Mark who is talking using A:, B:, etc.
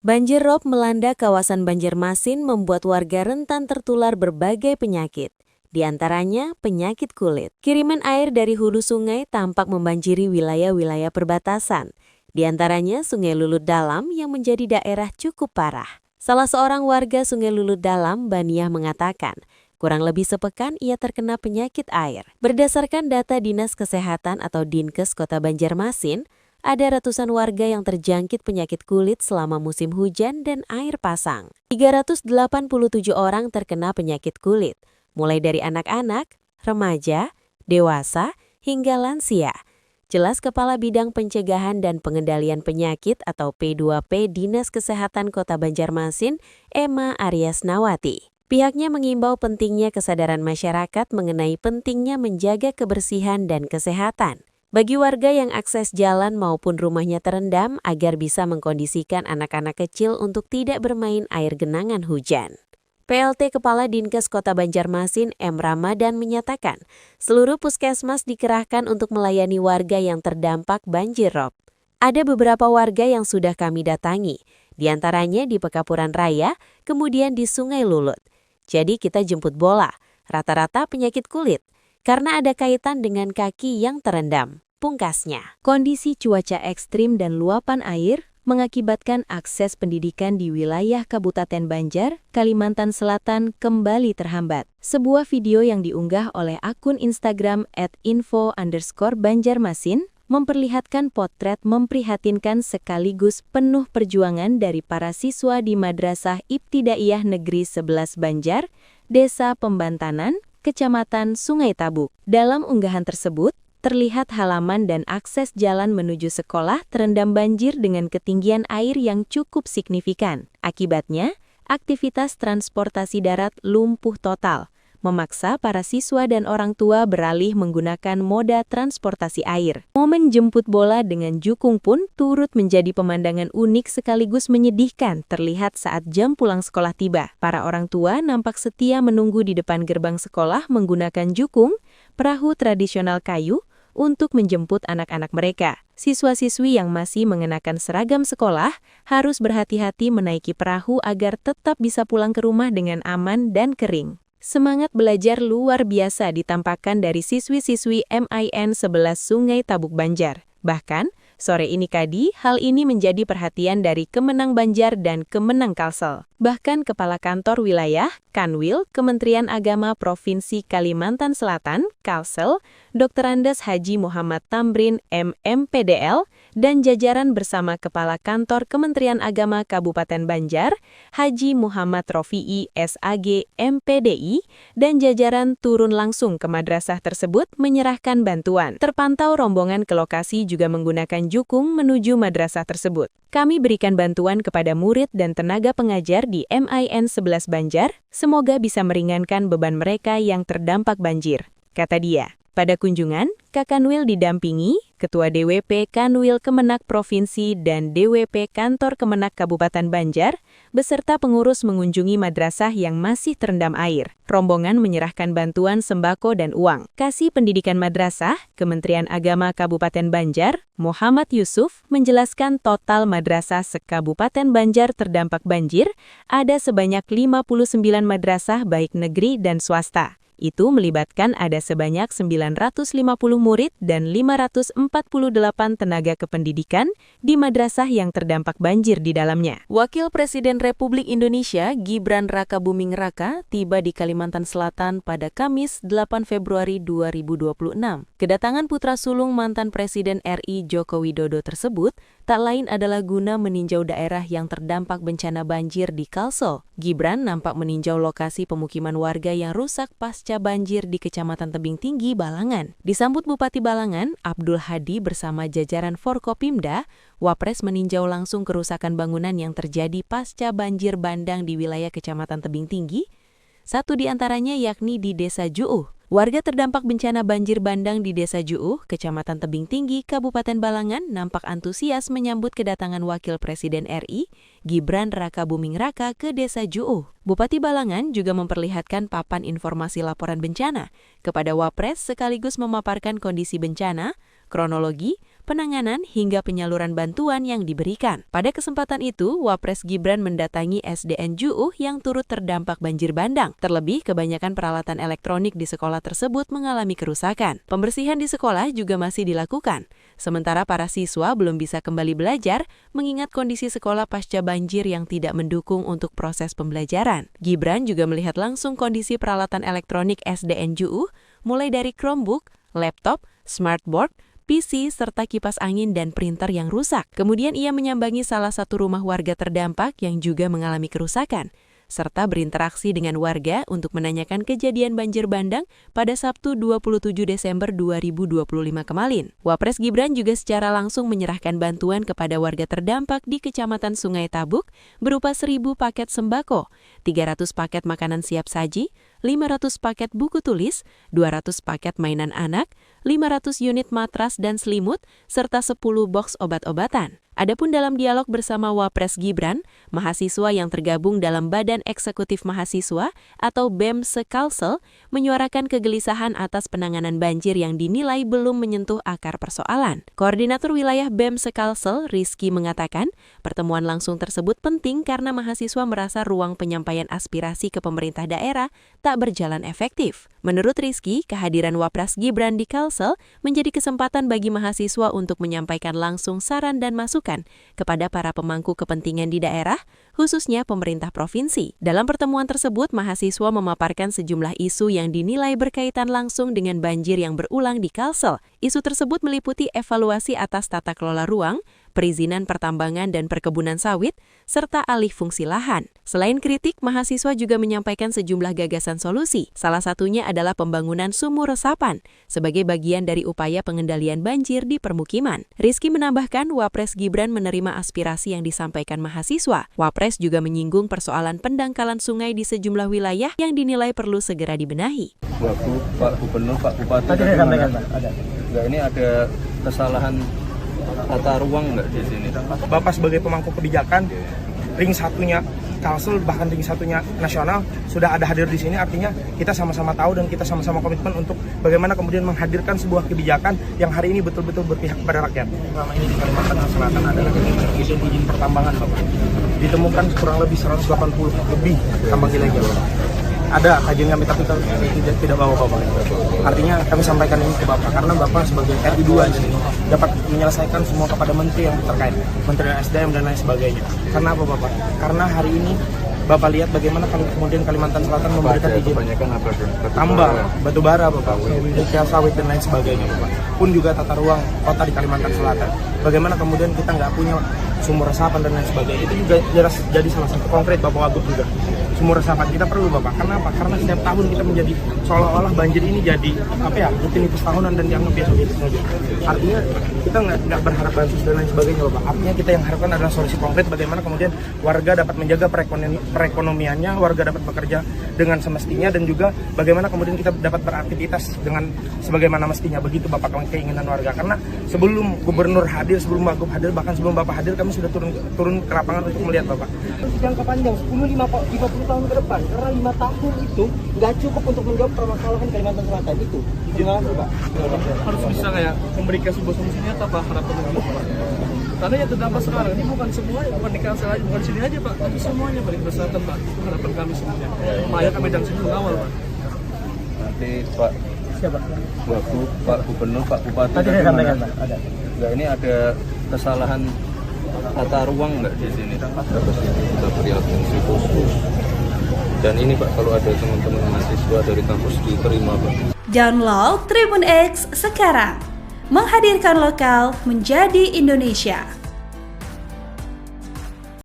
A: Banjir rob melanda kawasan Banjarmasin membuat warga rentan tertular berbagai penyakit, di antaranya penyakit kulit. Kiriman air dari hulu sungai tampak membanjiri wilayah-wilayah perbatasan, di antaranya Sungai Lulut Dalam yang menjadi daerah cukup parah. Salah seorang warga Sungai Lulut Dalam, Baniah, mengatakan, kurang lebih sepekan ia terkena penyakit air. Berdasarkan data Dinas Kesehatan atau Dinkes Kota Banjarmasin, ada ratusan warga yang terjangkit penyakit kulit selama musim hujan dan air pasang. 387 orang terkena penyakit kulit, mulai dari anak-anak, remaja, dewasa, hingga lansia. Jelas Kepala Bidang Pencegahan dan Pengendalian Penyakit atau P2P Dinas Kesehatan Kota Banjarmasin, Emma Aryasnawati. Pihaknya mengimbau pentingnya kesadaran masyarakat mengenai pentingnya menjaga kebersihan dan kesehatan. Bagi warga yang akses jalan maupun rumahnya terendam agar bisa mengkondisikan anak-anak kecil untuk tidak bermain air genangan hujan. PLT Kepala Dinkes Kota Banjarmasin M. Ramadan menyatakan, seluruh puskesmas dikerahkan untuk melayani warga yang terdampak banjir rob. Ada beberapa warga yang sudah kami datangi, diantaranya di Pekapuran Raya, kemudian di Sungai Lulut. Jadi kita jemput bola, rata-rata penyakit kulit, karena ada kaitan dengan kaki yang terendam, pungkasnya. Kondisi cuaca ekstrim dan luapan air mengakibatkan akses pendidikan di wilayah Kabupaten Banjar, Kalimantan Selatan kembali terhambat. Sebuah video yang diunggah oleh akun Instagram @info_banjarmasin memperlihatkan potret memprihatinkan sekaligus penuh perjuangan dari para siswa di Madrasah Ibtidaiyah Negeri 11 Banjar, Desa Pembantanan, Kecamatan Sungai Tabuk. Dalam unggahan tersebut, terlihat halaman dan akses jalan menuju sekolah terendam banjir dengan ketinggian air yang cukup signifikan. Akibatnya, aktivitas transportasi darat lumpuh total, memaksa para siswa dan orang tua beralih menggunakan moda transportasi air. Momen jemput bola dengan jukung pun turut menjadi pemandangan unik sekaligus menyedihkan terlihat saat jam pulang sekolah tiba. Para orang tua nampak setia menunggu di depan gerbang sekolah menggunakan jukung, perahu tradisional kayu, untuk menjemput anak-anak mereka. Siswa-siswi yang masih mengenakan seragam sekolah harus berhati-hati menaiki perahu agar tetap bisa pulang ke rumah dengan aman dan kering. Semangat belajar luar biasa ditampakkan dari siswi-siswi MIN 11 Sungai Tabuk Banjar. Bahkan, sore ini tadi, hal ini menjadi perhatian dari Kemenang Banjar dan Kemenang Kalsel. Bahkan Kepala Kantor Wilayah, Kanwil, Kementerian Agama Provinsi Kalimantan Selatan, Kalsel, Dr. Andes Haji Muhammad Tamrin, MMPDL, dan jajaran bersama Kepala Kantor Kementerian Agama Kabupaten Banjar, Haji Muhammad Rofi'i, SAG, MPDI, dan jajaran turun langsung ke madrasah tersebut menyerahkan bantuan. Terpantau rombongan ke lokasi juga menggunakan jukung menuju madrasah tersebut. Kami berikan bantuan kepada murid dan tenaga pengajar di MIN 11 Banjar, semoga bisa meringankan beban mereka yang terdampak banjir, kata dia. Pada kunjungan, Kakanwil didampingi Ketua DWP Kanwil Kemenak Provinsi dan DWP Kantor Kemenak Kabupaten Banjar, beserta pengurus mengunjungi madrasah yang masih terendam air. Rombongan menyerahkan bantuan sembako dan uang. Kasih Pendidikan Madrasah, Kementerian Agama Kabupaten Banjar, Muhammad Yusuf, menjelaskan total madrasah se-Kabupaten Banjar terdampak banjir, ada sebanyak 59 madrasah baik negeri dan swasta. Itu melibatkan ada sebanyak 950 murid dan 548 tenaga kependidikan di madrasah yang terdampak banjir di dalamnya. Wakil Presiden Republik Indonesia Gibran Rakabuming Raka tiba di Kalimantan Selatan pada Kamis 8 Februari 2026. Kedatangan putra sulung mantan Presiden RI Joko Widodo tersebut tak lain adalah guna meninjau daerah yang terdampak bencana banjir di Kalsel. Gibran nampak meninjau lokasi pemukiman warga yang rusak pasca banjir di Kecamatan Tebing Tinggi, Balangan. Disambut Bupati Balangan, Abdul Hadi bersama jajaran Forkopimda, Wapres meninjau langsung kerusakan bangunan yang terjadi pasca banjir bandang di wilayah Kecamatan Tebing Tinggi. Satu di antaranya yakni di Desa Ju'uh. Warga terdampak bencana banjir bandang di Desa Ju'uh, Kecamatan Tebing Tinggi, Kabupaten Balangan, nampak antusias menyambut kedatangan Wakil Presiden RI, Gibran Rakabuming Raka ke Desa Ju'uh. Bupati Balangan juga memperlihatkan papan informasi laporan bencana kepada Wapres sekaligus memaparkan kondisi bencana, kronologi, penanganan, hingga penyaluran bantuan yang diberikan. Pada kesempatan itu, Wapres Gibran mendatangi SDN Juuh yang turut terdampak banjir bandang. Terlebih, kebanyakan peralatan elektronik di sekolah tersebut mengalami kerusakan. Pembersihan di sekolah juga masih dilakukan. Sementara para siswa belum bisa kembali belajar, mengingat kondisi sekolah pasca banjir yang tidak mendukung untuk proses pembelajaran. Gibran juga melihat langsung kondisi peralatan elektronik SDN Juuh, mulai dari Chromebook, laptop, smartboard, PC, serta kipas angin dan printer yang rusak. Kemudian ia menyambangi salah satu rumah warga terdampak yang juga mengalami kerusakan, serta berinteraksi dengan warga untuk menanyakan kejadian banjir bandang pada Sabtu 27 Desember 2025 kemarin. Wapres Gibran juga secara langsung menyerahkan bantuan kepada warga terdampak di Kecamatan Sungai Tabuk berupa 1.000 paket sembako, 300 paket makanan siap saji, 500 paket buku tulis, 200 paket mainan anak, 500 unit matras dan selimut, serta 10 box obat-obatan. Adapun dalam dialog bersama Wapres Gibran, mahasiswa yang tergabung dalam Badan Eksekutif Mahasiswa atau BEM se-Kalsel menyuarakan kegelisahan atas penanganan banjir yang dinilai belum menyentuh akar persoalan. Koordinator wilayah BEM se-Kalsel, Rizky, mengatakan pertemuan langsung tersebut penting karena mahasiswa merasa ruang penyampaian aspirasi ke pemerintah daerah tak berjalan efektif. Menurut Rizky, kehadiran Wapres Gibran di Kalsel menjadi kesempatan bagi mahasiswa untuk menyampaikan langsung saran dan masukan kepada para pemangku kepentingan di daerah, khususnya pemerintah provinsi. Dalam pertemuan tersebut, mahasiswa memaparkan sejumlah isu yang dinilai berkaitan langsung dengan banjir yang berulang di Kalsel. Isu tersebut meliputi evaluasi atas tata kelola ruang, perizinan pertambangan dan perkebunan sawit, serta alih fungsi lahan. Selain kritik, mahasiswa juga menyampaikan sejumlah gagasan solusi. Salah satunya adalah pembangunan sumur resapan sebagai bagian dari upaya pengendalian banjir di permukiman. Rizky menambahkan Wapres Gibran menerima aspirasi yang disampaikan mahasiswa. Wapres juga menyinggung persoalan pendangkalan sungai di sejumlah wilayah yang dinilai perlu segera dibenahi.
B: Pak Gubernur, Pak Bupati, tadi ada. Enggak, ini ada kesalahan tata ruang nggak di sini?
C: Bapak sebagai pemangku kebijakan, ring satunya Kalsel, bahkan ring satunya nasional sudah ada hadir di sini, artinya kita sama-sama tahu dan kita sama-sama komitmen untuk bagaimana kemudian menghadirkan sebuah kebijakan yang hari ini betul-betul berpihak kepada rakyat. Selama ini di Kalimantan Selatan adalah izin pertambangan, Bapak. Ditemukan kurang lebih 180 lebih tambang ilegal. Ada kajian kami, tapi tidak bawa Bapak. Artinya kami sampaikan ini ke Bapak karena Bapak sebagai RI2 di sini dapat menyelesaikan semua kepada menteri yang terkait, Menteri SDM dan lain sebagainya. Karena apa Bapak? Karena hari ini Bapak lihat bagaimana kemudian Kalimantan Selatan memberikan izin tambang, batu bara Bapak, nikel sawit dan lain sebagainya Bapak. Pun juga tata ruang kota di Kalimantan Selatan. Bagaimana kemudian kita nggak punya sumur resapan dan lain sebagainya. Itu juga jelas jadi salah satu konkret Bapak Wagub juga. Sumur resapan kita perlu Bapak. Karena apa? Karena setiap tahun kita menjadi seolah-olah banjir ini jadi rutinitas tahunan dan dianggap biasa-biasa saja. Artinya kita nggak berharap bansos dan lain sebagainya Bapak. Artinya kita yang harapkan adalah solusi konkret bagaimana kemudian warga dapat menjaga perekonomiannya, warga dapat bekerja dengan semestinya dan juga bagaimana kemudian kita dapat beraktivitas dengan sebagaimana mestinya. Begitu Bapak keinginan warga. Karena sebelum Gubernur hadir, sebelum Wagub hadir, bahkan sebelum Bapak hadir kami sudah turun ke lapangan untuk melihat Bapak. Jangka panjang 10-50 tahun ke depan, karena 5 tahun itu nggak cukup untuk menjawab permasalahan Kalimantan Selatan itu. Gimana Pak?
D: Harus bisa kayak memberikan sebuah solusi nyata Pak, harapan Pak. Karena yang terdampak sekarang ini bukan semuanya, bukan di Kalsel aja, bukan di sini aja Pak, tapi semuanya paling berselatan Pak. Itu harapan kami semuanya. Maya kami dan sebelum awal Pak.
B: Nanti Pak
C: Siapa?
B: Wagub, Pak Gubernur, Pak Bupati.
C: Tadi ada.
B: Enggak, ini ada kesalahan tata ruang nggak di sini? Kita beri atensi khusus. Dan ini Pak, kalau ada teman-teman mahasiswa dari kampus diterima Pak.
E: Download Tribun X sekarang, menghadirkan lokal menjadi Indonesia.